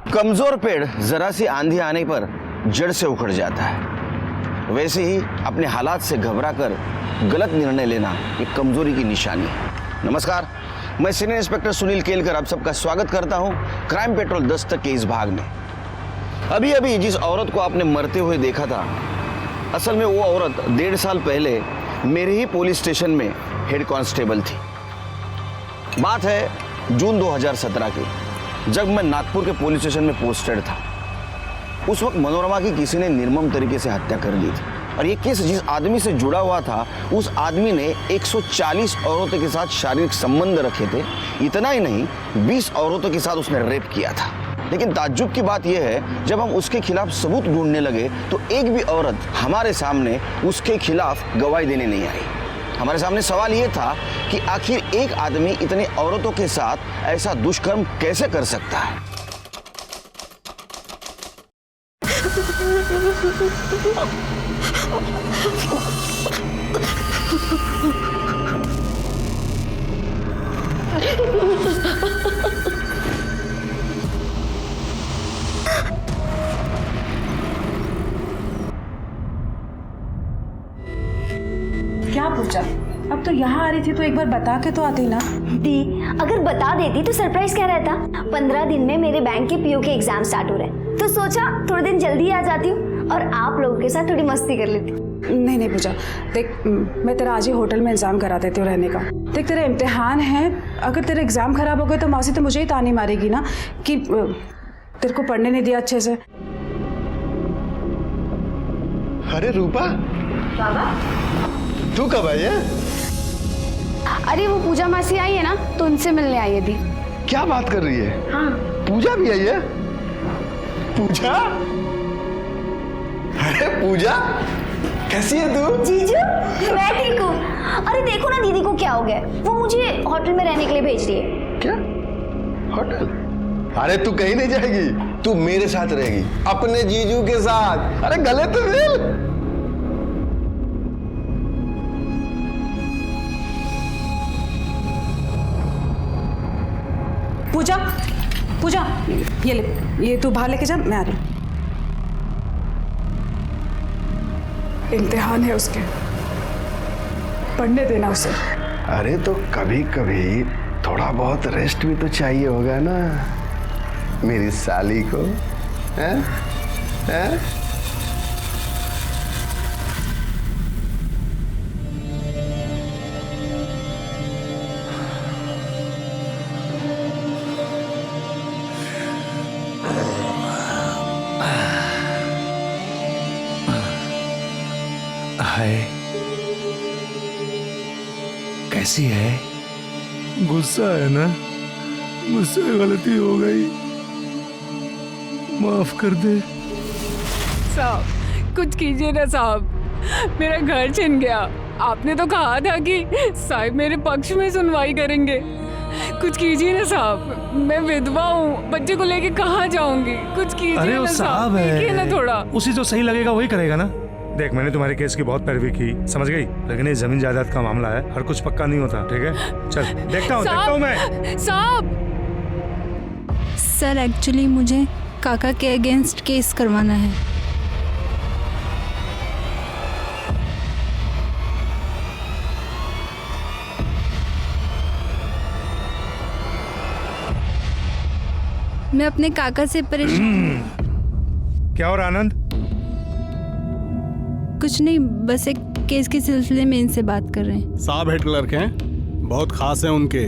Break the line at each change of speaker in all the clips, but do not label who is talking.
कमजोर पेड़ जरा सी आंधी आने पर जड़ से उखड़ जाता है, वैसे ही अपने हालात से घबराकर गलत निर्णय लेना एक कमजोरी की निशानी है। नमस्कार, मैं सीनियर इंस्पेक्टर सुनील केलकर आप सबका स्वागत करता हूं क्राइम पेट्रोल दस्तक के इस भाग में। अभी अभी जिस औरत को आपने मरते हुए देखा था, असल में वो औरत 1.5 साल पहले मेरे ही पुलिस स्टेशन में हेड कांस्टेबल थी। बात है जून 2017 की, जब मैं नागपुर के पुलिस स्टेशन में पोस्टेड था। उस वक्त मनोरमा की किसी ने निर्मम तरीके से हत्या कर दी थी और ये केस जिस आदमी से जुड़ा हुआ था, उस आदमी ने 140 औरतों के साथ शारीरिक संबंध रखे थे। इतना ही नहीं, 20 औरतों के साथ उसने रेप किया था। लेकिन ताज्जुब की बात यह है, जब हम उसके खिलाफ सबूत ढूंढने लगे तो एक भी औरत हमारे सामने उसके खिलाफ गवाही देने नहीं आई। हमारे सामने सवाल ये था कि आखिर एक आदमी इतने औरतों के साथ ऐसा दुष्कर्म कैसे कर सकता है।
क्या पूछा? अब तो यहाँ आ रही थी तो एक बार बता के तो आती ना।
दी, अगर बता देती तो सरप्राइज क्या रहता। 15 दिन में मेरे बैंक के पीओ के एग्जाम स्टार्ट हो रहे हैं, तो सोचा थोड़े दिन जल्दी आ जाती हूँ और आप लोगों के साथ थोड़ी मस्ती कर लेती।
नहीं नहीं पूजा, देख मैं तेरा आज ही होटल में इंतजाम करा देती हूँ रहने का। देख तेरा इम्तिहान है, अगर तेरा एग्जाम खराब हो गए तो मौसी तो मुझे ही तानी मारेगी ना कि तेरे को पढ़ने नहीं दिया अच्छे से।
अरे रूपा,
बाबा
तू कब आई है?
अरे वो पूजा मासी आई है ना, तो उनसे मिलने आई है दी।
क्या बात कर रही है?
हाँ।
पूजा भी आई है? पूजा? अरे पूजा, कैसी है तू?
जीजू, मैं ठीक हूँ। अरे देखो ना दीदी को क्या हो गया, वो मुझे होटल में रहने के लिए भेज रही है।
क्या? होटल? अरे तू कहीं नहीं जाएगी, तू मेरे साथ रहेगी, अपने जीजू के साथ। अरे गले तो मिल।
पूजा, पूजा ये ले, ये तू बाहर लेके जा, मैं आ रही हूँ। इम्तिहान है उसके, पढ़ने देना उसे।
अरे तो कभी कभी थोड़ा बहुत रेस्ट भी तो चाहिए होगा ना मेरी साली को, हैं? हैं?
हाय, कैसी है?
गुस्सा है ना? मुझसे गलती हो गई, माफ कर दे।
साहब कुछ कीजिए ना साहब, मेरा घर छिन गया। आपने तो कहा था कि साहब मेरे पक्ष में सुनवाई करेंगे। कुछ कीजिए ना साहब, मैं विधवा हूँ, बच्चे को लेके कहाँ जाऊंगी? कुछ कीजिए
अरे
ना
वो साहब
देखिए ना थोड़ा।
उसी जो सही लगेगा वही करेगा ना। देख, मैंने तुम्हारे केस की बहुत पैरवी की, समझ गई, लेकिन ये जमीन जायदाद का मामला है, हर कुछ पक्का नहीं होता। ठीक है, चल देखता हूँ मैं।
साहब
सर, एक्चुअली मुझे काका के अगेंस्ट केस करवाना है। मैं अपने काका से परेशान।
क्या और आनंद?
कुछ नहीं, बस एक केस के सिलसिले में इनसे बात कर रहे हैं।
साहब हेड क्लर्क हैं, बहुत खास हैं उनके।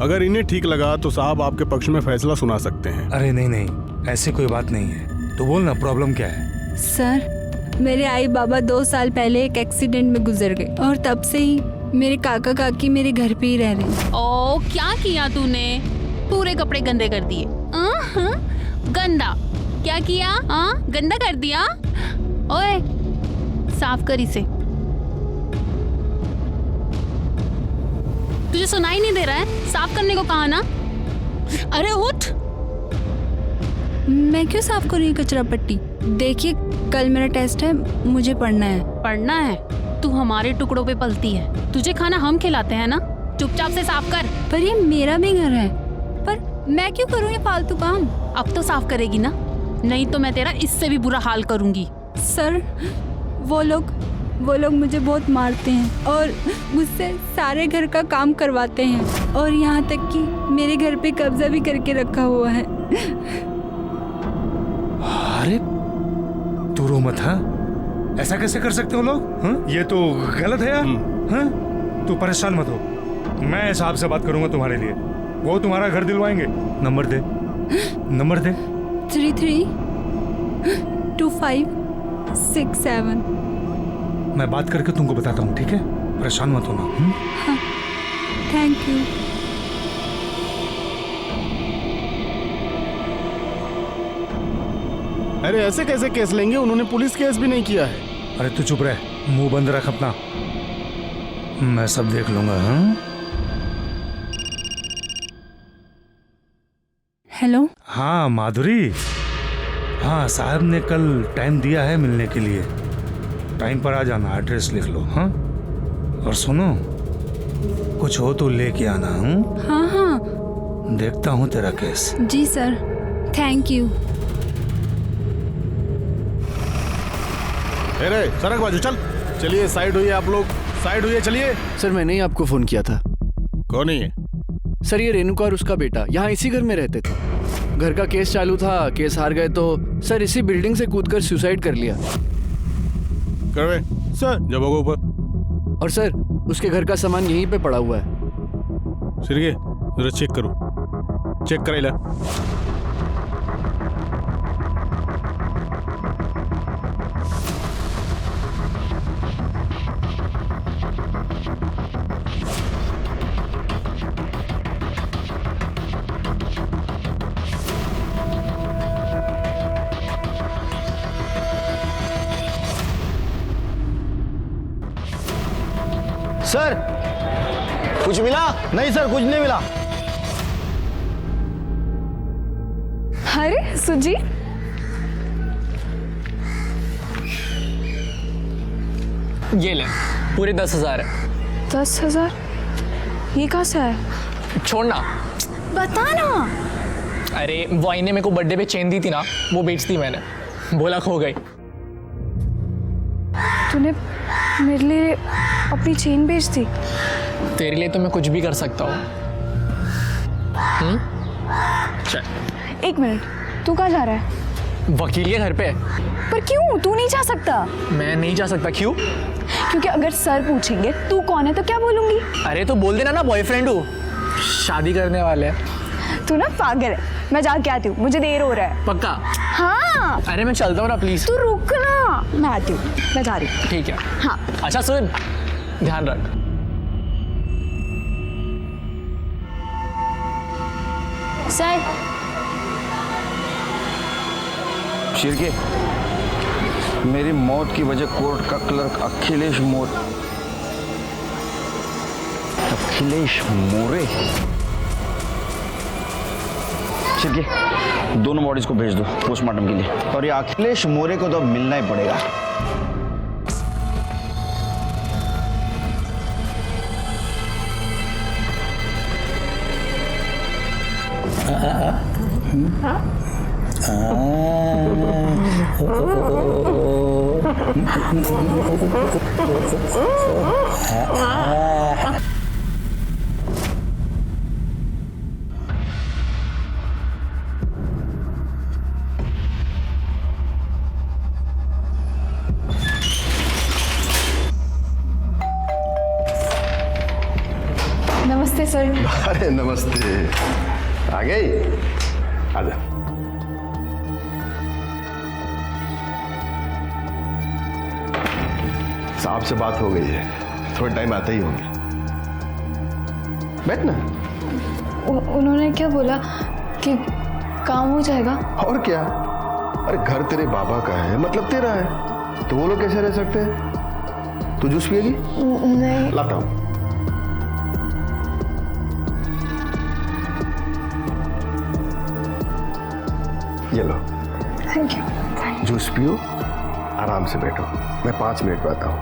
अगर इन्हें ठीक लगा तो साहब आपके पक्ष में फैसला सुना सकते हैं।
अरे नहीं नहीं, ऐसी कोई बात नहीं है, तो बोल ना प्रॉब्लम क्या है?
सर, मेरे आई बाबा 2 साल पहले एक एक्सीडेंट में गुजर गए और तब से ही मेरे काका काकी मेरे घर पे ही रह रहे हैं।
ओ, क्या किया तूने? पूरे कपड़े गंदे कर दिए। गंदा क्या किया? गंदा कर दिया। ओए, साफ कर इसे। तुझे सुनाई नहीं दे रहा है? साफ करने को कहा ना। अरे उठ।
मैं क्यों साफ करूँ कचरा पट्टी? देखिए, कल मेरा टेस्ट है, मुझे पढ़ना है।
पढ़ना है? तू हमारे टुकड़ों पे पलती है, तुझे खाना हम खिलाते हैं ना। चुपचाप से साफ कर।
पर ये मेरा भी घर है। पर मैं क्यों करूँ ये फालतू काम?
अब तो साफ करेगी ना, नहीं तो मैं तेरा इससे भी बुरा हाल करूंगी।
सर, वो लोग मुझे बहुत मारते हैं और मुझसे सारे घर का काम करवाते हैं और यहाँ तक कि मेरे घर पे कब्जा भी करके रखा हुआ है।
अरे तू रो मत, हाँ? ऐसा कैसे कर सकते हो लोग? हाँ? ये तो गलत है यार। हाँ? तू परेशान मत हो, मैं साहब से बात करूंगा तुम्हारे लिए, वो तुम्हारा घर दिलवाएंगे। नंबर दे।
332567।
मैं बात करके तुमको बताता हूँ, ठीक है? परेशान मत होना।
हाँ, थैंक यू।
अरे ऐसे कैसे केस लेंगे? उन्होंने पुलिस केस भी नहीं किया है।
अरे तू चुप रह, मुंह बंद रख अपना, मैं सब देख लूंगा। हाँ?
हेलो।
हाँ माधुरी, हाँ साहब ने कल टाइम दिया है मिलने के लिए, टाइम पर आ जाना, एड्रेस लिख लो। हाँ? और सुनो, कुछ हो तो लेके आना।
हाँ हाँ,
देखता हूँ तेरा केस।
जी सर, थैंक यू।
अरे सड़क बाजू चल। चलिए साइड होइए आप लोग, साइड होइए, चलिए।
सर मैंने ही आपको फोन किया था।
कौन है ये?
सर ये रेणुका और उसका बेटा यहाँ इसी घर में रहते थे। घर का केस चालू था, केस हार गए तो सर इसी बिल्डिंग से कूदकर सुसाइड कर लिया।
करवे सर, जब होगा ऊपर।
और सर उसके घर का सामान यहीं पे पड़ा हुआ है।
सिरगे जरा चेक करो, चेक कराइला।
सर कुछ मिला? नहीं सर, कुछ नहीं मिला।
अरे सुजी,
ये ले, पूरे 10,000 है।
10,000? ये कहाँ से है?
छोड़ना,
बता ना।
अरे वो आईने मेरे को बर्थडे पे चेन दी थी ना, वो बेच दी मैंने, बोला खो गई।
तूने मेरे लिए अपनी चेन बेच दी?
तेरे लिए तो मैं कुछ भी कर सकता हूँ। चल।
एक मिनट, तू कहाँ जा रहा है?
वकील के घर पे।
पर क्यों? तू नहीं जा सकता।
मैं नहीं जा सकता, क्यों?
क्योंकि अगर सर पूछेंगे तू कौन है तो क्या बोलूंगी?
अरे तो बोल देना ना बॉयफ्रेंड हूँ, शादी करने वाले हैं।
तू ना पागल है, मैं जाके आती हूँ, मुझे देर हो रहा है।
पक्का?
हाँ।
अरे मैं चलता हूँ ना, प्लीज।
तू रुक ना, मैं आती हूँ, मैं जा रही हूँ।
ठीक है।
हाँ।
अच्छा सुन, ध्यान रख।
सर
शिरके, मेरी मौत की वजह कोर्ट का क्लर्क अखिलेश मोरे। शिरके, दोनों बॉडीज को भेज दो पोस्टमार्टम के लिए, और ये अखिलेश मोरे को तो अब मिलना ही पड़ेगा।
नमस्ते सर।
अरे नमस्ते, आ गई? आजा। साहब से बात हो गई है, थोड़ा टाइम आते ही होंगे। बैठ ना।
उन्होंने क्या बोला कि काम हो जाएगा?
और क्या, अरे घर तेरे बाबा का है, मतलब तेरा है, तो वो लोग कैसे रह सकते हैं? तू जूस पिएगी?
नहीं।
लाता हूं। ये लो।
Thank you.
जूस पियो, आराम से बैठो, मैं 5 मिनट में आता हूँ।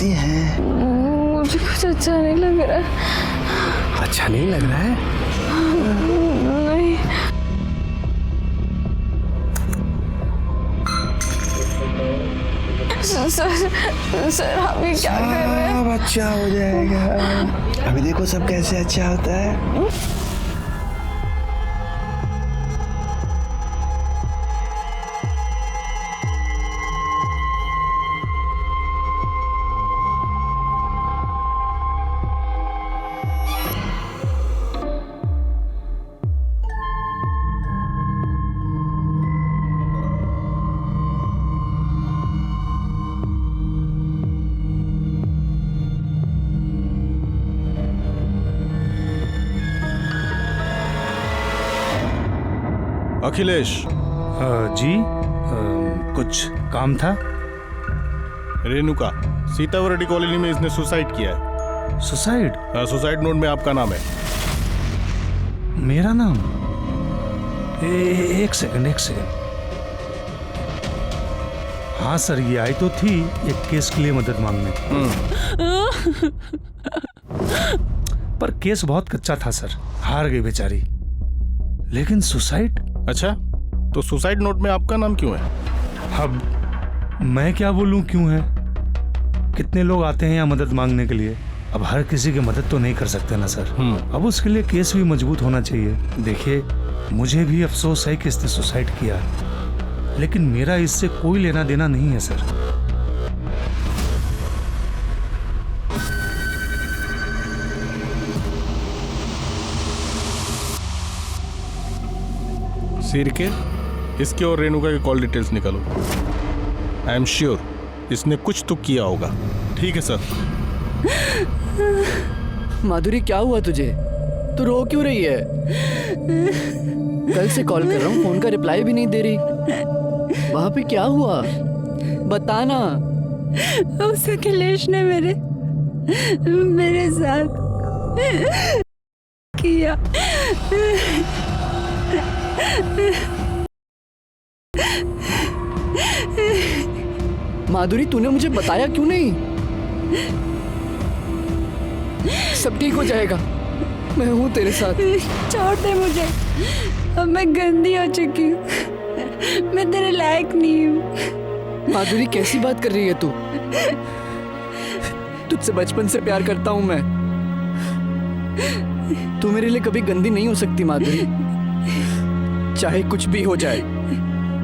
कैसी हैं?
मुझे कुछ अच्छा नहीं लग रहा है।
अच्छा नहीं लग रहा है?
नहीं। सर आप ये क्या कर रहे हैं?
अब अच्छा हो जाएगा। अभी देखो सब कैसे अच्छा होता है।
अखिलेश।
जी कुछ काम था?
रेणुका, सीतावरडी कॉलोनी में इसने सुसाइड किया है।
सुसाइड?
सुसाइड नोट में आपका नाम है।
मेरा नाम? एक सेकंड। हाँ सर, ये आई तो थी एक केस के लिए मदद मांगने। पर केस बहुत कच्चा था सर, हार गई बेचारी। लेकिन सुसाइड?
अच्छा, तो सुसाइड नोट में आपका नाम क्यों है?
अब मैं क्या बोलूं क्यों है? कितने लोग आते हैं यहाँ मदद मांगने के लिए, अब हर किसी की मदद तो नहीं कर सकते ना सर। अब उसके लिए केस भी मजबूत होना चाहिए। देखिए, मुझे भी अफसोस है कि इसने सुसाइड किया, लेकिन मेरा इससे कोई लेना देना नहीं है सर।
सिर के इसके और रेणुका के कॉल डिटेल्स निकालो। आई एम श्योर इसने कुछ तो किया होगा। ठीक है सर।
माधुरी, क्या हुआ तुझे? तू रो क्यों रही है? कल से कॉल कर रहा हूँ, फोन का रिप्लाई भी नहीं दे रही। वहां पे क्या हुआ? बताना।
उस अखिलेश ने मेरे साथ किया।
माधुरी, तूने मुझे बताया क्यों नहीं? सब ठीक हो जाएगा, मैं हूं तेरे साथ।
छोड़ दे मुझे, अब मैं गंदी हो चुकी हूँ, मैं तेरे लायक नहीं हूँ।
माधुरी, कैसी बात कर रही है तू? तुझसे बचपन से प्यार करता हूं मैं। तू मेरे लिए कभी गंदी नहीं हो सकती माधुरी। चाहे कुछ भी हो जाए,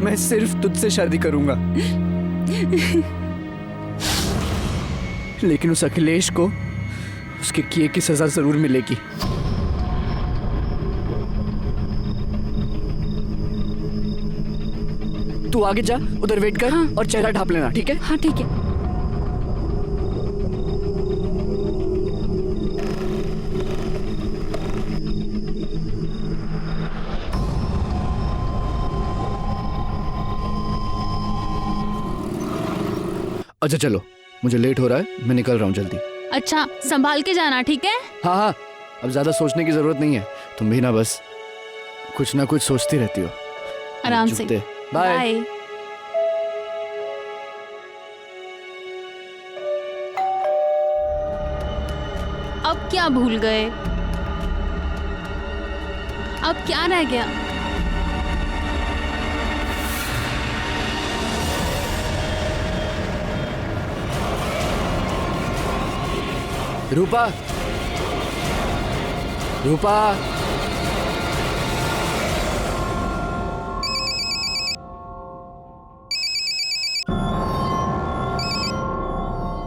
मैं सिर्फ तुझसे शादी करूंगा। लेकिन उस अखिलेश को उसके किए की सजा जरूर मिलेगी। तू आगे जा, उधर वेट कर। हाँ। और चेहरा ढांप लेना, ठीक है?
हाँ ठीक है।
अच्छा चलो, मुझे लेट हो रहा है, मैं निकल रहा हूँ जल्दी।
अच्छा, संभाल के जाना, ठीक है?
हाँ हाँ, अब ज्यादा सोचने की जरूरत नहीं है। तुम भी ना बस कुछ ना कुछ सोचती रहती हो।
आराम से।
बाय।
अब क्या भूल गए? अब क्या रह गया?
रूपा, रूपा,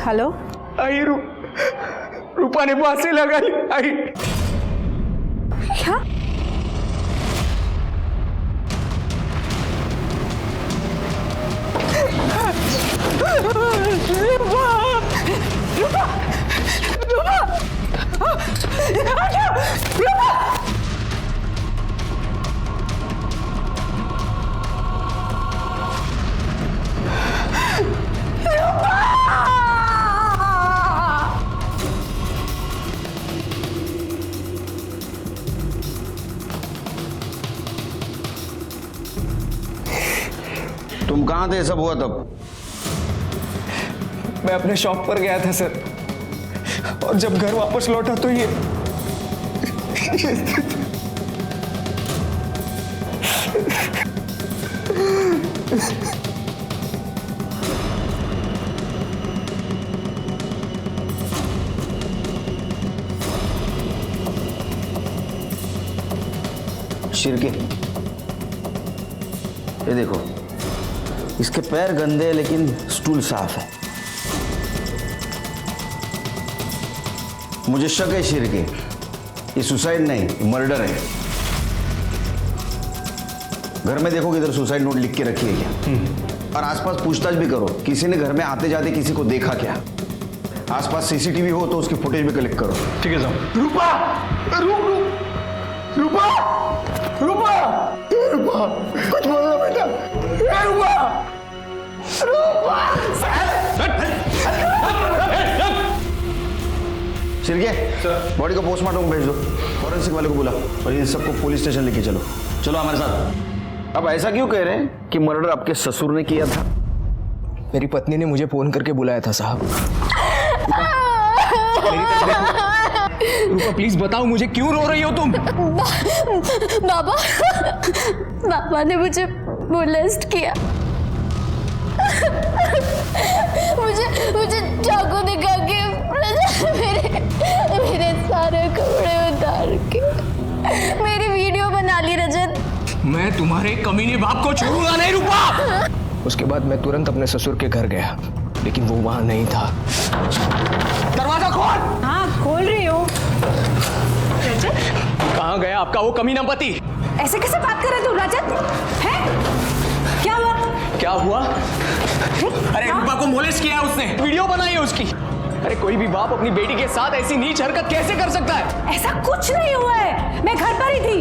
हेलो।
आई रूपा ने फांसी लगाई। आई
क्या?
तुम कहाँ थे सब हुआ तब?
मैं अपने शॉप पर गया था सर, और जब घर वापस लौटा तो ये
शिरके, ये देखो, इसके पैर गंदे हैं लेकिन स्टूल साफ है। मुझे शक है शिरके, ये सुसाइड नहीं, मर्डर है। घर में देखो किधर सुसाइड नोट लिख के रखी है क्या? और आसपास पूछताछ भी करो, किसी ने घर में आते जाते किसी को देखा क्या? आसपास सीसीटीवी हो तो उसकी फुटेज भी कलेक्ट करो।
ठीक है साहब।
रूपा, रूपा, रूपा, रूपा, कुछ बोलो बेटा। रूपा, रूपा।
शिरके, बॉडी को पोस्टमार्टम भेज दो, फॉरेंसिक वाले को बुला और इन सबको पुलिस स्टेशन लेके चलो। चलो हमारे साथ। अब ऐसा क्यों कह रहे हैं कि मर्डर आपके ससुर ने किया था?
मेरी पत्नी ने मुझे फोन करके बुलाया था साहब। रूपा प्लीज बताओ मुझे, क्यों रो रही हो तुम?
बाबा, बाबा ने मुझे मोलेस्ट किया। मुझे चाकू दिखा के मेरे सारे कपड़े उतार के मेरी वीडियो बना ली रजत।
मैं तुम्हारे कमीने बाप को छोड़ूंगा नहीं रूपा। उसके बाद मैं तुरंत अपने ससुर के घर गया, लेकिन वो वहां नहीं था। दरवाजा खोल।
हाँ, खोल रही हूँ। रजत,
कहाँ गया आपका वो कमीना पति?
ऐसे कैसे बात कर रहे तू रजत? है? क्या हुआ?
क्या हुआ? अरे रूपा को मोलेस्ट किया है उसने, वीडियो बनाई है उसकी। अरे कोई भी बाप अपनी बेटी के साथ ऐसी नीच हरकत कैसे कर सकता है?
ऐसा कुछ नहीं हुआ है, मैं घर पर ही थी।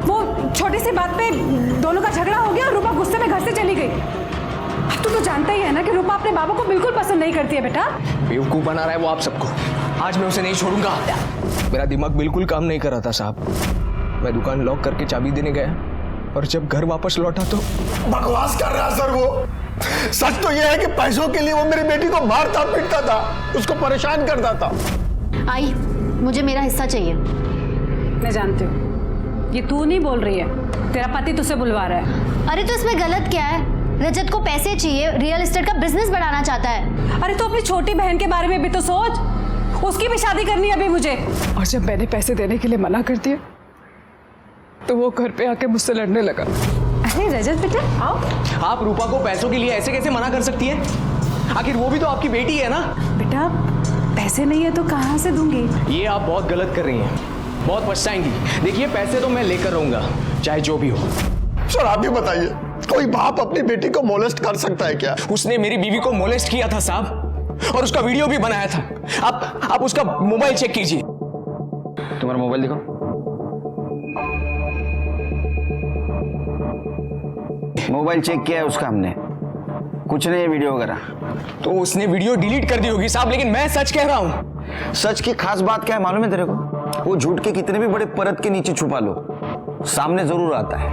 वो छोटी सी बात पे दोनों का झगड़ा हो गया और रूपा गुस्से में घर से चली गई। अब तू तो जानता ही है ना कि रूपा अपने बाबा को बिल्कुल पसंद नहीं करती है बेटा।
बेवकूफ बना रहा है वो आप सबको। आज मैं उसे नहीं छोड़ूंगा। मेरा दिमाग बिल्कुल काम नहीं कर रहा था साहब। मैं दुकान लॉक करके चाबी देने गया और जब घर वापस लौटा तो
बकवास कर रहा सर वो। सच तो यह है कि पैसों के लिए वो मेरी बेटी को मारता पीटता था, उसको परेशान करता था।
आई, मुझे मेरा हिस्सा चाहिए।
मैं जानती हूँ, ये तू नहीं बोल रही है, तेरा पति तुझसे बुलवा रहा है।
अरे तो इसमें गलत क्या है? रजत को पैसे चाहिए, रियल एस्टेट का बिजनेस बढ़ाना चाहता है।
अरे तो अपनी छोटी बहन के बारे में भी तो सोच, उसकी भी शादी करनी है अभी मुझे। और जब मैंने पैसे देने के लिए मना कर दिया तो वो घर पे आके मुझसे लड़ने लगा। अरे रजत बेटा आओ।
आप रूपा को पैसों के लिए ऐसे कैसे मना कर सकती है? आखिर वो भी तो आपकी बेटी है ना।
बेटा पैसे नहीं है तो कहाँ से दूंगी?
ये आप बहुत गलत कर रही हैं, बहुत पछताएंगी। देखिए पैसे तो मैं लेकर रहूंगा, चाहे जो भी हो।
सर आप ही बताइए, कोई बाप अपनी बेटी को मोलेस्ट कर सकता है क्या?
उसने मेरी बीवी को मोलेस्ट किया था साहब, और उसका वीडियो भी बनाया था। आप उसका मोबाइल चेक कीजिए।
तुम्हारा मोबाइल दिखाओ। मोबाइल चेक किया है उसका हमने, कुछ नहीं है वीडियो वगैरह।
तो उसने वीडियो डिलीट कर दी होगी साहब, लेकिन मैं सच कह रहा हूं।
सच की खास बात क्या है मालूम है तेरे को? वो झूठ के कितने भी बड़े परत के नीचे छुपा लो, सामने जरूर आता है।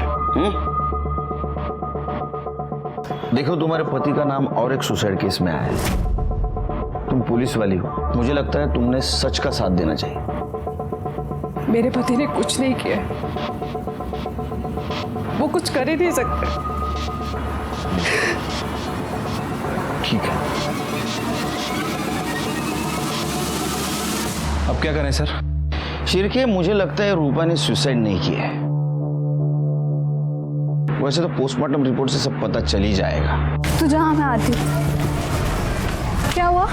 देखो तुम्हारे पति का नाम और एक सुसाइड केस में आया है। तुम पुलिस वाली हो, मुझे लगता है तुमने सच का साथ देना चाहिए।
मेरे पति ने कुछ नहीं किया, वो कुछ कर ही नहीं सकते।
ठीक है,
अब क्या करें सर?
शिरके मुझे लगता है रूपा ने सुसाइड नहीं किया है। वैसे तो पोस्टमार्टम रिपोर्ट से सब पता चल ही जाएगा।
तू जहाँ मैं आती हूँ। क्या हुआ?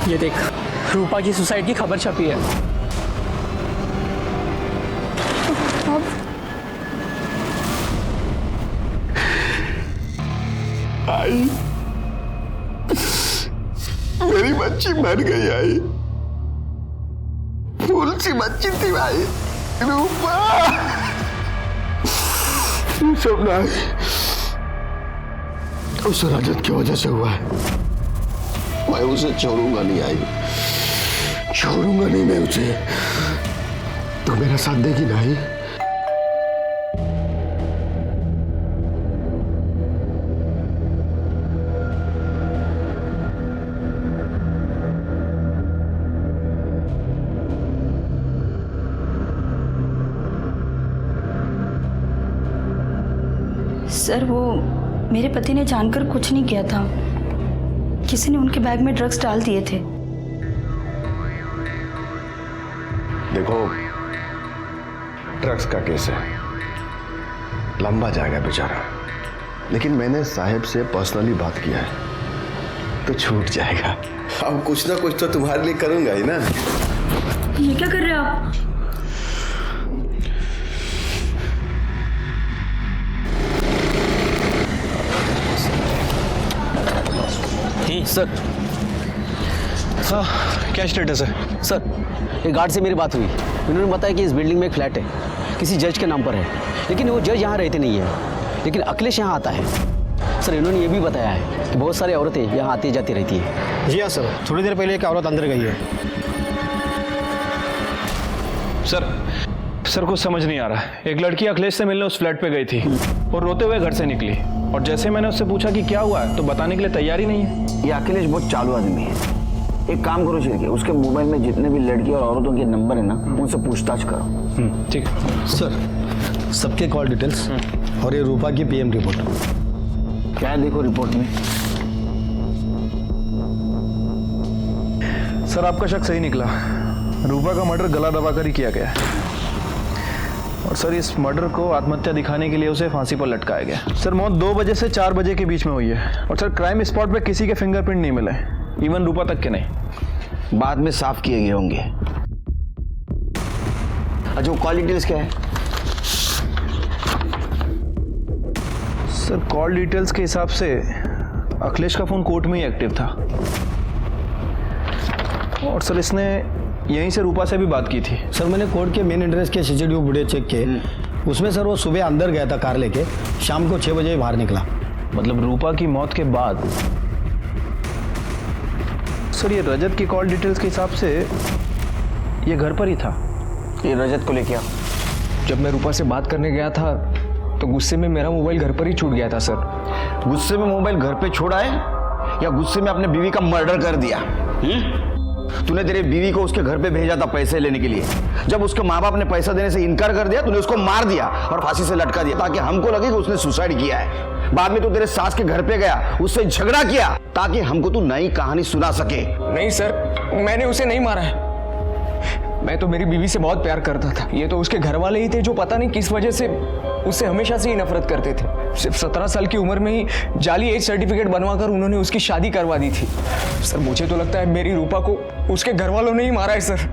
ये देख, रूपा की सुसाइड की खबर छपी है।
आई, मेरी बच्ची मर गई। आई, फूल सी बच्ची थी भाई, रूपा। सब ना उस रजत की वजह से हुआ है। मैं उसे छोड़ूंगा नहीं। आई, छोड़ूंगा नहीं मैं उसे। तो मेरा साथ देगी ना? आई,
सर वो मेरे पति ने जानकर कुछ नहीं किया था, किसी ने उनके बैग में ड्रग्स डाल दिए थे।
देखो, ड्रग्स का केस है, लंबा जाएगा बेचारा, लेकिन मैंने साहब से पर्सनली बात किया है तो छूट जाएगा। अब कुछ ना कुछ तो तुम्हारे लिए करूंगा ही ना।
ये क्या कर रहे हो आप?
सर क्या स्टेटस है? सर एक गार्ड से मेरी बात हुई, उन्होंने बताया कि इस बिल्डिंग में एक फ्लैट है, किसी जज के नाम पर है, लेकिन वो जज यहाँ रहते नहीं है, लेकिन अखिलेश यहाँ आता है। सर इन्होंने ये भी बताया है कि बहुत सारी औरतें यहाँ आती जाती रहती है।
जी हाँ सर, थोड़ी देर पहले एक औरत अंदर गई है।
सर कुछ समझ नहीं आ रहा है। एक लड़की अखिलेश से मिलने उस फ्लैट पे गई थी और रोते हुए घर से निकली, और जैसे मैंने उससे पूछा कि क्या हुआ है तो बताने के लिए तैयार ही नहीं है।
ये अखिलेश बहुत चालू आदमी है। एक काम करो शिरके, उसके मोबाइल में जितने भी लड़की और औरतों के नंबर है ना, उनसे पूछताछ करो।
ठीक
सर, सबके कॉल डिटेल्स और ये रूपा की पीएम रिपोर्ट।
क्या है देखो रिपोर्ट में?
सर आपका शक सही निकला, रूपा का मर्डर गला दबाकर ही किया गया है, और सर इस मर्डर को आत्महत्या दिखाने के लिए उसे फांसी पर लटकाया गया। सर मौत 2 बजे से 4 बजे के बीच में हुई है, और सर क्राइम स्पॉट पे किसी के फिंगरप्रिंट नहीं मिले, इवन रूपा तक के नहीं।
बाद में साफ किए गए होंगे। अच्छा वो कॉल डिटेल्स क्या है?
सर कॉल डिटेल्स के हिसाब से अखिलेश का फोन कोर्ट में ही एक्टिव था, और सर इसने यहीं से रूपा से भी बात की थी।
सर मैंने कोर्ट के मेन एड्रेस के सीसीटीवी फुटेज चेक किए, उसमें सर वो सुबह अंदर गया था कार लेके, शाम को 6 बजे बाहर निकला।
मतलब रूपा की मौत के बाद। सर ये रजत की कॉल डिटेल्स के हिसाब से ये घर पर ही था।
ये रजत को लेके आओ।
जब मैं रूपा से बात करने गया था तो गुस्से में मेरा मोबाइल घर पर ही छूट गया था सर।
गुस्से में मोबाइल घर पे छोड़ा है या गुस्से में अपने बीवी का मर्डर कर दिया? तूने तेरे बीवी को उसके घर पे भेजा था पैसे लेने के लिए, जब उसके माँ बाप ने पैसा देने से इनकार कर दिया तूने उसको मार दिया और फांसी से लटका दिया ताकि हमको लगे कि उसने सुसाइड किया है। बाद में तू तेरे सास के घर पे गया, उससे झगड़ा किया ताकि हमको तू नई कहानी सुना सके।
नहीं सर, मैंने उसे नहीं मारा है, मैं तो मेरी बीवी से बहुत प्यार करता था। ये तो उसके घर वाले ही थे जो पता नहीं किस वजह से उससे हमेशा से ही नफरत करते थे। सिर्फ 17 साल की उम्र में ही जाली एज सर्टिफिकेट बनवाकर उन्होंने उसकी शादी करवा दी थी। सर मुझे तो लगता है मेरी रूपा को उसके घर वालों ने ही मारा है सर।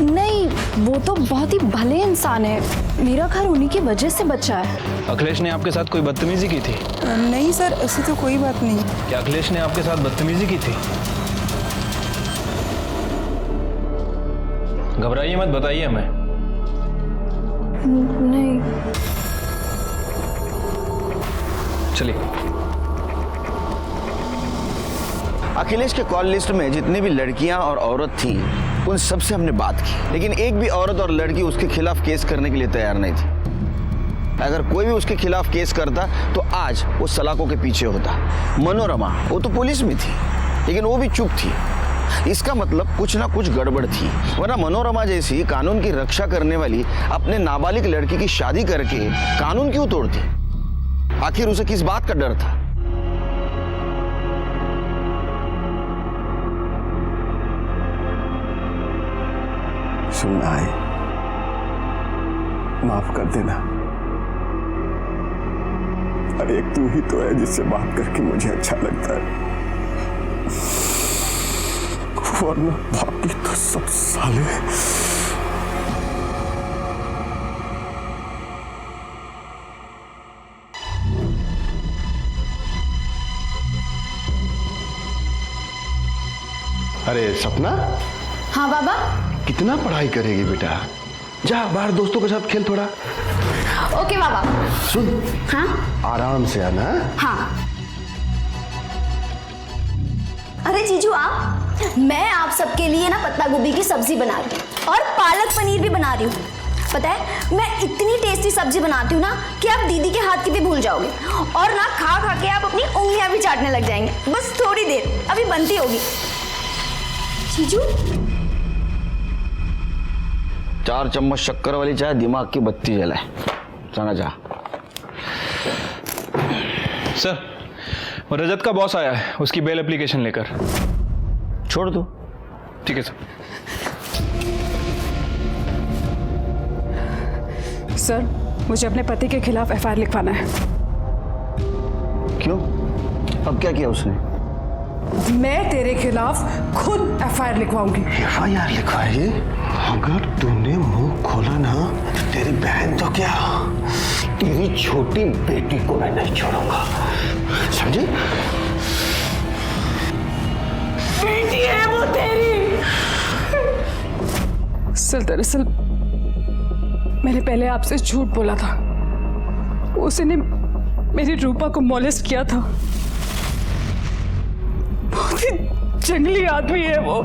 नहीं, वो तो बहुत ही भले इंसान है, मेरा घर उन्हीं की वजह से बचा है।
अखिलेश ने आपके साथ कोई बदतमीजी की थी?
नहीं सर, ऐसी तो कोई बात नहीं।
क्या अखिलेश ने आपके साथ बदतमीजी की थी? घबराइए मत, बताइए हमें।
नहीं।
चलिए।
अखिलेश के कॉल लिस्ट में जितनी भी लड़कियां और औरत थी उन सबसे हमने बात की, लेकिन एक भी औरत और लड़की उसके खिलाफ केस करने के लिए तैयार नहीं थी। अगर कोई भी उसके खिलाफ केस करता तो आज वो सलाखों के पीछे होता। मनोरमा वो तो पुलिस में थी, लेकिन वो भी चुप थी। इसका मतलब कुछ ना कुछ गड़बड़ थी, वरना मनोरमा जैसी कानून की रक्षा करने वाली अपने नाबालिग लड़की की शादी करके कानून क्यों तोड़ती? आखिर उसे किस बात का डर था?
सुनना है, माफ कर देना। अरे एक तू ही तो है जिससे बात करके मुझे अच्छा लगता है, वरना बाकी तो सब साले। अरे सपना।
हाँ बाबा।
कितना पढ़ाई करेगी बेटा? जा बाहर दोस्तों के साथ खेल थोड़ा।
ओके बाबा।
सुन।
हाँ?
आराम से आना।
हाँ। अरे जीजू आप, मैं आप सबके लिए ना पत्ता गोभी की सब्जी बना रही हूँ और पालक पनीर भी बना रही हूँ। पता है मैं इतनी टेस्टी सब्जी बनाती हूँ ना कि आप दीदी के हाथ की भी भूल जाओगे, और ना खा खा के आप अपनी उंगलियां भी चाटने लग जाएंगे। बस थोड़ी देर, अभी बनती होगी। जीजू
4 चम्मच शक्कर वाली चाय दिमाग की बत्ती जलाए। जाना जा।
सर, वो रजत का बॉस आया है, उसकी बेल एप्लीकेशन लेकर।
छोड़ दो।
ठीक है सर।
सर, मुझे अपने पति के खिलाफ एफआईआर लिखवाना है।
क्यों? अब क्या किया उसने?
मैं तेरे खिलाफ खुद एफआईआर लिखवाऊंगी।
एफआईआर लिखवाएगी? अगर तूने मुंह खोला ना तो तेरी बहन तो क्या, तेरी छोटी बेटी को मैं नहीं छोड़ूंगा, समझे?
बेटी है वो तेरी। सर, दरअसल मैंने पहले आपसे झूठ बोला था। उसने मेरी रूपा को मॉलेस्ट किया था। बहुत ही जंगली आदमी है वो।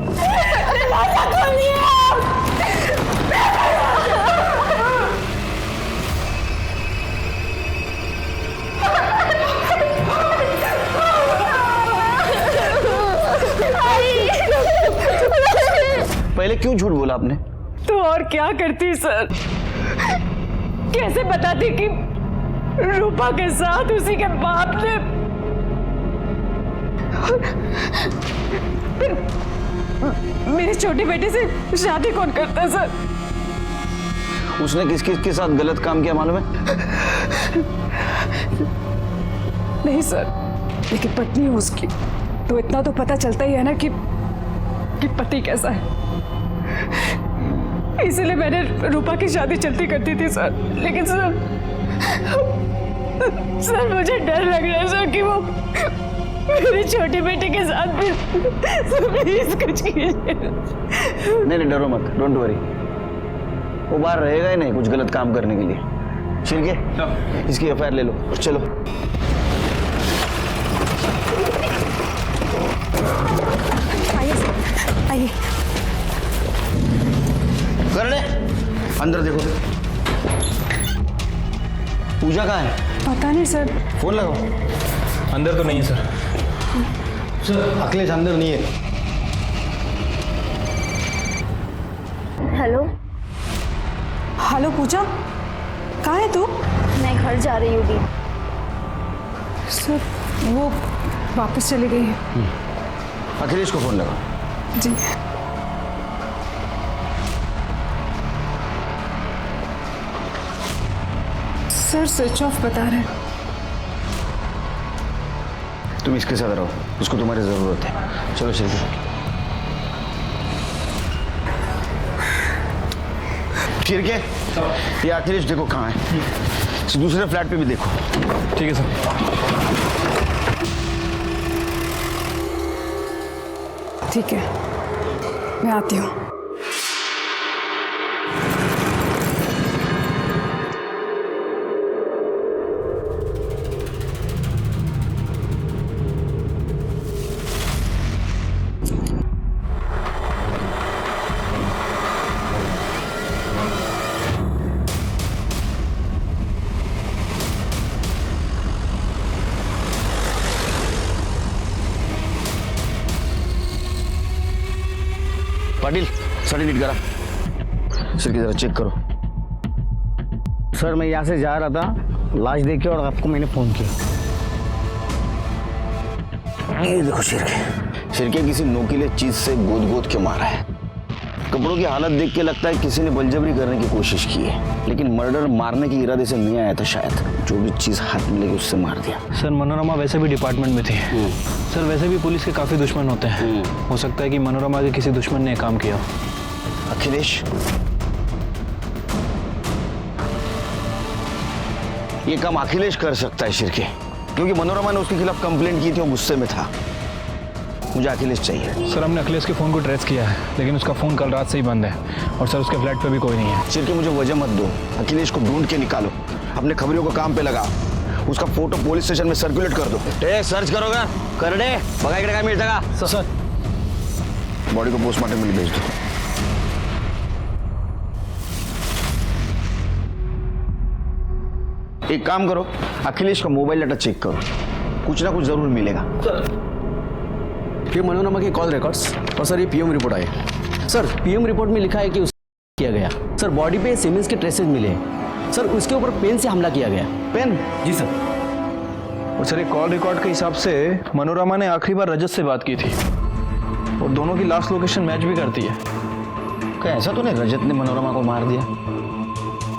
पहले क्यों झूठ बोला आपने?
तो और क्या करती सर? कैसे बताती कि रूपा के साथ उसी के बाप ने मेरी छोटी बेटी से शादी कौन करता है सर?
उसने किस किस के साथ गलत काम किया मालूम है?
नहीं सर, लेकिन पत्नी है उसकी, तो इतना तो पता चलता ही है ना कि पति कैसा है। इसलिए मैंने रूपा की शादी चलती करती थी सर। लेकिन सर मुझे डर लग रहा है सर कि वो मेरी छोटी बेटी के साथ भी। प्लीज कुछ कीजिए।
नहीं डरो मत, डोंट वरी। वो बाहर रहेगा ही नहीं कुछ गलत काम करने के लिए। छिड़के इसकी एफआईआर ले लो, चलो।
आइए।
करने अंदर देखो। पूजा कहाँ है?
पता नहीं सर।
फोन लगाओ।
अंदर तो नहीं है सर।
सर, अखिलेश अंदर नहीं है।
हेलो।
हेलो पूजा, कहाँ है तू?
मैं घर जा रही हूँ दी।
सर, वो वापस चली गई है।
अखिलेश को फोन लगाओ।
जी। सर स्विच ऑफ बता रहे हैं।
तुम इसके साथ रहो, उसको तुम्हारी जरूरत है। चलो चलिए। ठीक है, ये अखिलेश देखो कहाँ है। दूसरे फ्लैट पे भी देखो।
ठीक है सर।
ठीक है, मैं आती हूँ।
पाटिल, साड़ी नीट करा। सर की जरा चेक करो।
सर, मैं यहाँ से जा रहा था, लाश देख के और आपको मैंने फोन किया।
ये देखो शिरके किसी नोकीले चीज से गोद गोद के मारा है। कपड़ों की हालत देख के लगता है किसी ने बलजबरी करने की कोशिश की है, लेकिन मर्डर मारने के इरादे से नहीं आया था शायद। जो भी चीज हाथ में लगी उससे मार दिया।
सर, मनोरमा वैसे भी डिपार्टमेंट में थी। सर, वैसे भी पुलिस के काफी दुश्मन होते हैं। हो सकता है कि मनोरमा के किसी दुश्मन ने काम किया।
अखिलेश, ये काम अखिलेश कर सकता है शिरके, क्योंकि मनोरमा ने उसके खिलाफ कंप्लेंट की थी, वो गुस्से में था। मुझे अखिलेश चाहिए।
सर, हमने अखिलेश के फ़ोन को ट्रेस किया है, लेकिन उसका फ़ोन कल रात से ही बंद है। और सर, उसके फ्लैट पे भी कोई नहीं है।
शिरके, मुझे वजह मत दो। अखिलेश को ढूंढ के निकालो, अपने खबरियों को काम पे लगा, उसका फोटो पुलिस स्टेशन में सर्कुलेट कर दो। सर्च करोगा कर दे, बघा इकडे काय मिळतं का?
सर,
बॉडी को पोस्टमार्टम के लिए भेज दो। एक काम करो, अखिलेश का मोबाइल डाटा चेक करो, कुछ ना कुछ जरूर मिलेगा।
ये मनोरमा के कॉल रिकॉर्ड्स और सर ये पीएम रिपोर्ट आए। सर, पीएम रिपोर्ट में लिखा है कि उसे किया गया। सर, बॉडी पे सीमेंस के ट्रेसेस मिले हैं, सर उसके ऊपर पेन से हमला किया गया।
पेन?
जी सर।
और सर एक कॉल रिकॉर्ड के हिसाब से मनोरमा ने आखिरी बार रजत से बात की थी और दोनों की लास्ट लोकेशन मैच भी करती है।
क्या ऐसा तो नहीं रजत ने मनोरमा को मार दिया?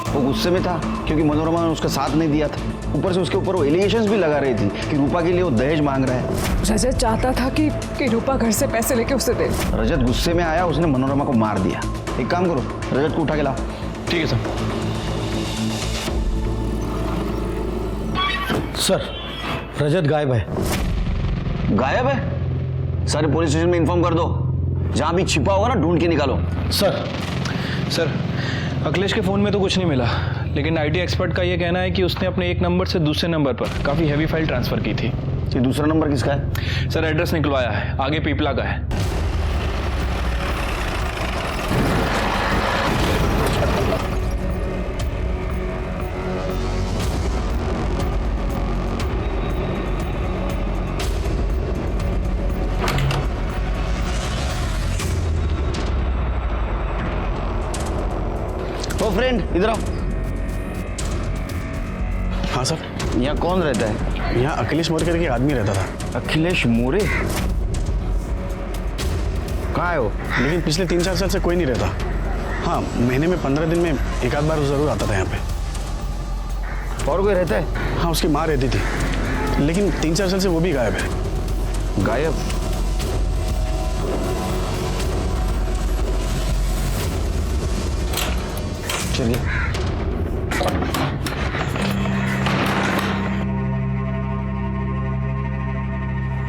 वो गुस्से में था क्योंकि मनोरमा ने उसका साथ नहीं दिया था। ऊपर से उसके ऊपर वो एलिगेशंस भी लगा रही थी कि रूपा के लिए वो दहेज मांग रहा है।
रजत चाहता था कि रूपा घर से पैसे लेके उसे दे।
रजत गुस्से में आया, उसने मनोरमा को मार दिया। एक काम करो, रजत को उठा के लाओ।
ठीक है सर।
सर रजत गायब है।
गायब है? सारे पुलिस स्टेशन में इन्फॉर्म कर दो, जहां भी छिपा होगा ना ढूंढ के निकालो।
सर अखिलेश के फ़ोन में तो कुछ नहीं मिला, लेकिन आईटी एक्सपर्ट का ये कहना है कि उसने अपने एक नंबर से दूसरे नंबर पर काफ़ी हैवी फाइल ट्रांसफ़र की थी।
ये दूसरा नंबर किसका है?
सर एड्रेस निकलवाया है, आगे पीपला का है।
ओ फ्रेंड, इधर आओ।
हाँ सर।
यहाँ कौन रहता है?
यहाँ अखिलेश मोरे करके आदमी रहता था।
अखिलेश मोरे? कहाँ है वो?
लेकिन पिछले 3-4 साल से कोई नहीं रहता। हाँ, महीने में 15 दिन में एक आध बार जरूर आता था यहाँ पे।
और कोई रहता है?
हाँ, उसकी माँ रहती थी, लेकिन 3-4 साल से वो भी गायब है।
गायब? चलिए।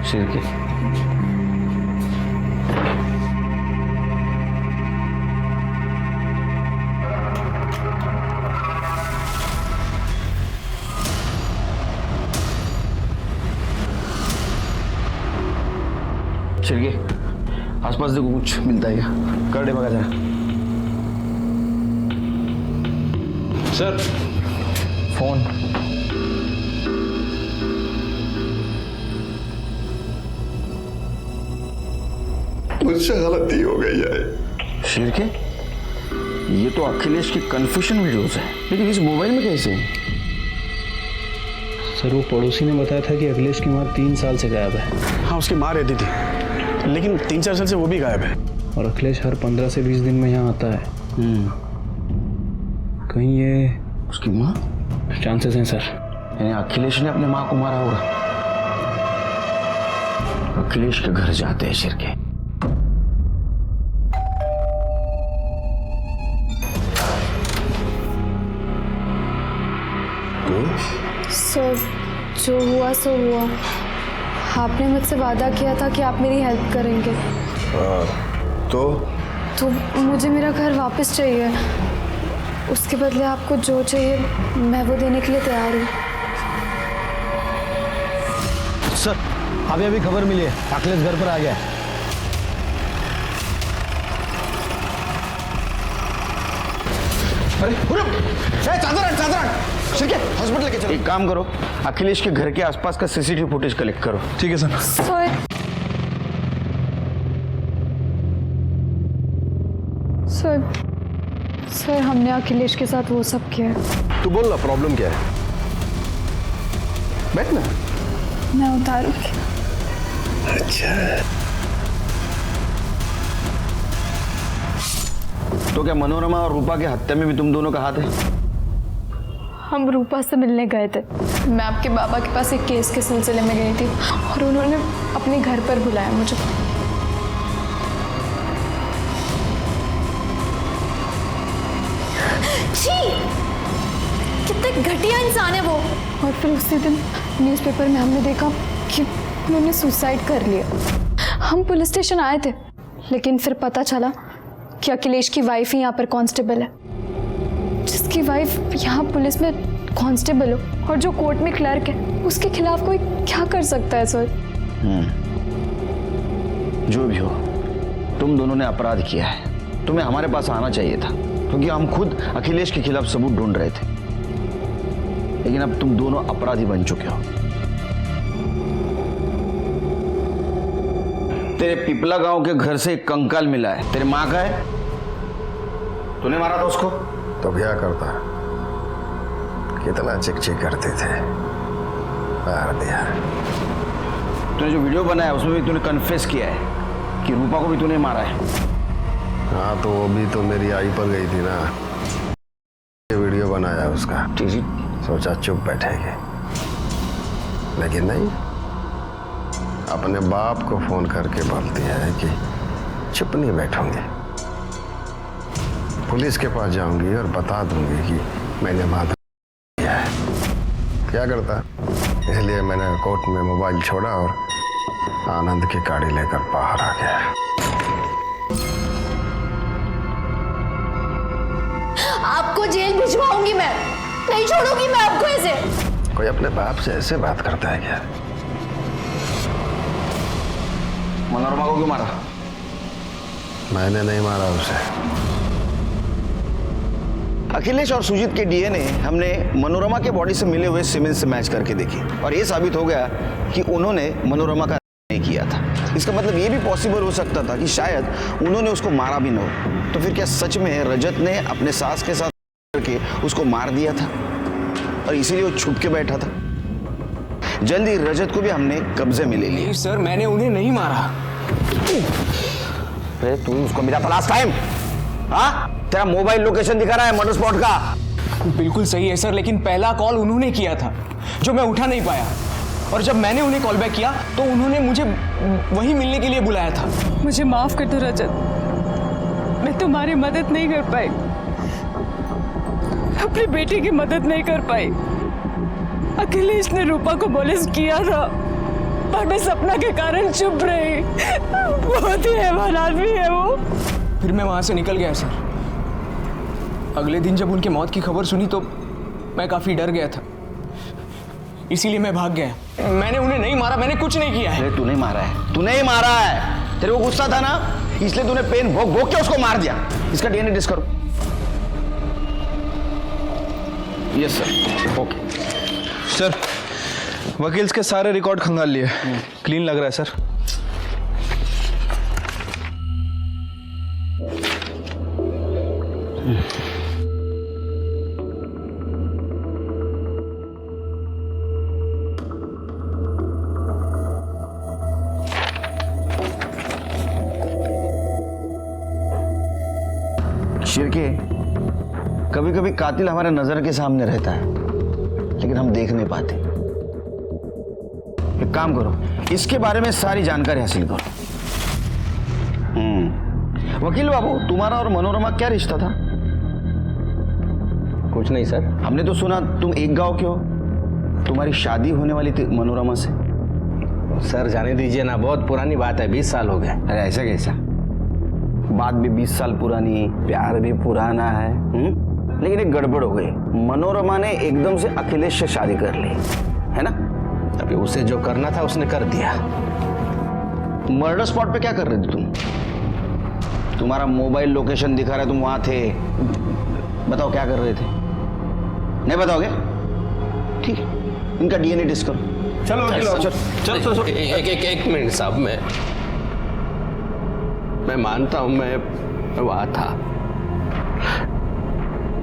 शिरके। शिरके, आसपास देखो कुछ मिलता है क्या? कर दे बगा जरा।
Sir phone.
मुझसे गलती हो गई है।
शिरके, ये तो अखिलेश की कन्फेशन वीडियोस है, लेकिन इस मोबाइल में कैसे?
सर वो पड़ोसी ने बताया था कि अखिलेश की माँ 3 साल से गायब है।
हाँ, उसकी माँ रहती थी, लेकिन 3-4 साल से वो भी गायब है।
और अखिलेश हर 15 से 20 दिन में यहाँ आता है। कहीं ये
उसकी माँ?
चांसेस हैं सर।
यानी अखिलेश ने अपने माँ को मारा होगा। अखिलेश के घर जाते हैं शिरके।
सर जो हुआ सो हुआ। आपने मुझसे वादा किया था कि आप मेरी हेल्प करेंगे। तो मुझे मेरा घर वापस चाहिए। उसके बदले आपको जो चाहिए मैं वो देने के लिए तैयार हूँ।
सर अभी अभी खबर मिली है, अखिलेश घर पर आ गया है।
अरे चादर शिरके, हॉस्पिटल लेके चलो। एक काम करो, अखिलेश के घर के आसपास का सीसीटीवी फुटेज कलेक्ट करो।
ठीक है सर।
सर हमने अखिलेश के साथ वो सब किया।
तू बोल ना, प्रॉब्लम क्या है? बैठ ना।
मैं उतारूंगी।
अच्छा,
तो क्या मनोरमा और रूपा के हत्या में भी तुम दोनों का हाथ है?
हम रूपा से मिलने गए थे। मैं आपके बाबा के पास एक केस के सिलसिले में गई थी और उन्होंने अपने घर पर बुलाया मुझे।
छी! कितने घटिया इंसान है वो।
और फिर उसी दिन न्यूज़पेपर में हमने देखा कि उन्होंने सुसाइड कर लिया। हम पुलिस स्टेशन आए थे, लेकिन फिर पता चला कि अखिलेश की वाइफ ही यहाँ पर कांस्टेबल है। जिसकी वाइफ यहाँ पुलिस में कांस्टेबल हो और जो कोर्ट में क्लर्क है, उसके खिलाफ कोई क्या कर सकता है सर?
जो भी हो, तुम दोनों ने अपराध किया है। तुम्हें हमारे पास आना चाहिए था, क्योंकि हम खुद अखिलेश के खिलाफ सबूत ढूंढ रहे थे। लेकिन अब तुम दोनों अपराधी बन चुके हो। तेरे पिपला गांव के घर से एक कंकाल मिला है। तेरे माँ का है। तूने मारा था उसको?
तो क्या करता है? कितना चिक करते थे, मार दिया।
तूने जो वीडियो बनाया उसमें भी तूने कन्फेस किया है कि रूपा को भी तूने मारा है।
हाँ तो वो भी तो मेरी आई पर गई थी ना, ये वीडियो बनाया उसका। सोचा चुप बैठेंगे, लेकिन नहीं, अपने बाप को फोन करके बोलती है कि चुप नहीं बैठूंगी, पुलिस के पास जाऊंगी और बता दूंगी कि मैंने माधव किया है। क्या करता, इसलिए मैंने कोर्ट में मोबाइल छोड़ा और आनंद की गाड़ी लेकर बाहर आ गया।
आपको जेल भिजवाऊंगी मैं, नहीं छोड़ूंगी मैं आपको ऐसे।
कोई अपने बाप से ऐसे बात करता है क्या?
मनोरमा को क्यों मारा?
मैंने नहीं मारा उसे।
अखिलेश और सुजीत के डीएनए हमने मनोरमा के बॉडी से मिले हुए सीमेंट से मैच करके देखी और ये साबित हो गया कि उन्होंने मनोरमा का नहीं किया था। इसका मतलब ये भी पॉसिबल हो सकता था कि शायद उन्होंने उसको मारा भी न हो। तो फिर क्या सच में रजत ने अपने सास के साथ करके उसको मार दिया था और इसीलिए वो छुप के बैठा था? जल्दी रजत को भी हमने कब्जे में ले लिया।
सर मैंने उन्हें नहीं मारा।
अरे तू उसको मिला था लास्ट टाइम? हाँ, तेरा मोबाइल लोकेशन दिखा रहा है मर्डर स्पॉट का।
बिल्कुल सही है सर, लेकिन पहला कॉल उन्होंने किया था जो मैं उठा नहीं पाया, और जब मैंने उन्हें कॉल बैक किया तो उन्होंने मुझे वहीं मिलने के लिए बुलाया था।
मुझे माफ कर दो रजत, मैं तुम्हारी मदद नहीं कर पाई, अपनी बेटी की मदद नहीं कर पाई। अखिलेश ने रूपा को पुलिस किया था पर मैं सपना के कारण चुप रही। बहुत ही हैवान आदमी है वो।
फिर मैं वहां से निकल गया सर। अगले दिन जब उनकी मौत की खबर सुनी तो मैं काफी डर गया था, इसीलिए मैं भाग गया। मैंने उन्हें नहीं मारा, मैंने कुछ नहीं किया है।
तूने मारा है, तूने ही मारा है। तेरे को गुस्सा था ना, इसलिए तूने पेन भोग भोग के उसको मार दिया। इसका डीएनए टेस्ट करो। Yes sir, okay
sir. वकील के सारे रिकॉर्ड खंगाल लिए, क्लीन लग रहा है सर।
शिरके, कभी कभी कातिल हमारे नजर के सामने रहता है लेकिन हम देख नहीं पाते। एक काम करो, इसके बारे में सारी जानकारी हासिल करो। वकील बाबू, तुम्हारा और मनोरमा क्या रिश्ता था?
कुछ नहीं सर।
हमने तो सुना तुम एक गांव के हो, तुम्हारी शादी होने वाली थी मनोरमा से।
सर जाने दीजिए ना, बहुत पुरानी बात है, 20 साल हो गए।
अरे ऐसा कैसा? बात भी 20 साल पुरानी, प्यार भी पुराना है। लेकिन एक गड़बड़ हो गई, मनोरमा ने एकदम से अखिलेश से शादी कर ली, है ना?
अभी उसे जो करना था उसने कर दिया।
मर्डर स्पॉट पे क्या कर रहे थे तुम? तुम्हारा मोबाइल लोकेशन दिखा रहा है, तुम वहां थे। बताओ क्या कर रहे थे? नहीं बताओगे? ठीक, इनका डीएनए टेस्ट करो।
चलो चलो। एक मिनट साहब, मैं मानता हूं मैं वहां था,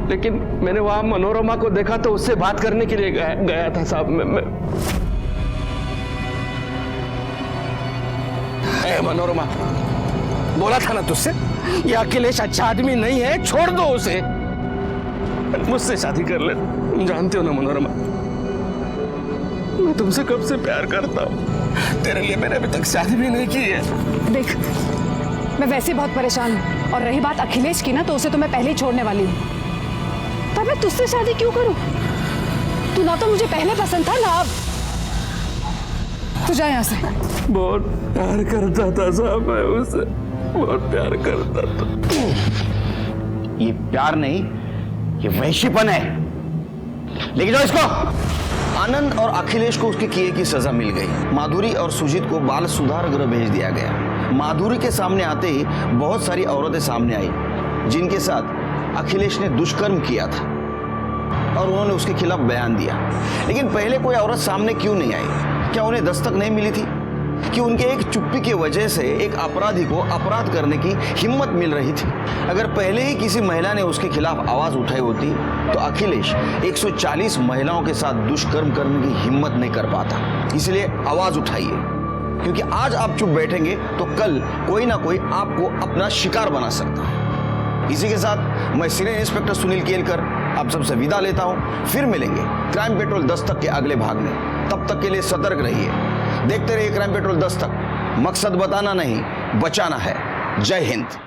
लेकिन मैंने वहां मनोरमा को देखा तो उससे बात करने के लिए गया था साहब। मैं मनोरमा, बोला था ना तुझसे, ये अखिलेश अच्छा आदमी नहीं है, छोड़ दो उसे, मुझसे शादी कर ले। तुम जानते हो ना मनोरमा, मैं तुमसे कब से प्यार करता हूँ। तेरे लिए मैंने अभी तक शादी भी नहीं की है।
देख, मैं वैसे बहुत परेशान हूँ, और रही बात अखिलेश की ना, तो उसे तो मैं पहले ही छोड़ने वाली हूँ। पर मैं तुझसे शादी क्यों करूँ? तू ना तो मुझे पहले पसंद था ना अब। तू जा यहाँ से।
बहुत प्यार करता था साहब मैं उससे, बहुत प्यार करता था।
ये प्यार नहीं, ये वैश्यपन है। लेकिन जाओ इसको। आनंद और अखिलेश को उसके किए की सजा मिल गई। माधुरी और सुजीत को बाल सुधार गृह भेज दिया गया। माधुरी के सामने आते ही बहुत सारी औरतें सामने आई जिनके साथ अखिलेश ने दुष्कर्म किया था और उन्होंने उसके खिलाफ बयान दिया। लेकिन पहले कोई औरत सामने क्यों नहीं आई? क्या उन्हें दस्तक नहीं मिली थी? कि उनके एक चुप्पी की वजह से एक अपराधी को अपराध करने की हिम्मत मिल रही थी। अगर पहले ही किसी महिला ने उसके खिलाफ आवाज उठाई होती तो अखिलेश 140 महिलाओं के साथ दुष्कर्म करने की हिम्मत नहीं कर पाता। इसलिए आवाज उठाइए, क्योंकि आज आप चुप बैठेंगे तो कल कोई ना कोई आपको अपना शिकार बना सकता है। इसी के साथ मैं सीनियर इंस्पेक्टर सुनील केलकर आप सबसे विदा लेता हूं। फिर मिलेंगे क्राइम पेट्रोल दस्तक के अगले भाग में। तब तक के लिए सतर्क रहिए, देखते रहिए क्राइम पेट्रोल दस्तक। मकसद बताना नहीं, बचाना है। जय हिंद।